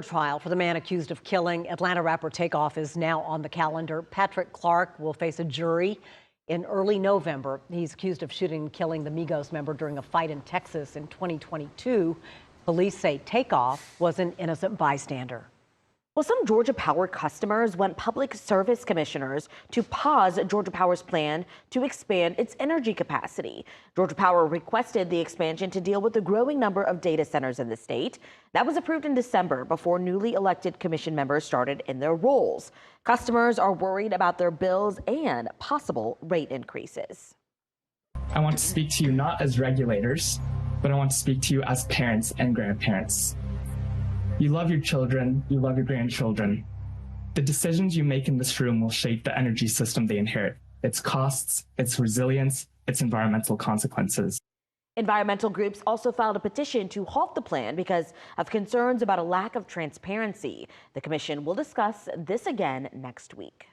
Trial for the man accused of killing Atlanta rapper Takeoff is now on the calendar. Patrick Clark will face a jury in early November. He's accused of shooting and killing the Migos member during a fight in Texas in 2022. Police say Takeoff was an innocent bystander. Well, some Georgia Power customers want public service commissioners to pause Georgia Power's plan to expand its energy capacity. Georgia Power requested the expansion to deal with the growing number of data centers in the state. That was approved in December before newly elected commission members started in their roles. Customers are worried about their bills and possible rate increases. I want to speak to you not as regulators, but I want to speak to you as parents and grandparents. You love your children, you love your grandchildren. The decisions you make in this room will shape the energy system they inherit, its costs, its resilience, its environmental consequences. Environmental groups also filed a petition to halt the plan because of concerns about a lack of transparency. The commission will discuss this again next week.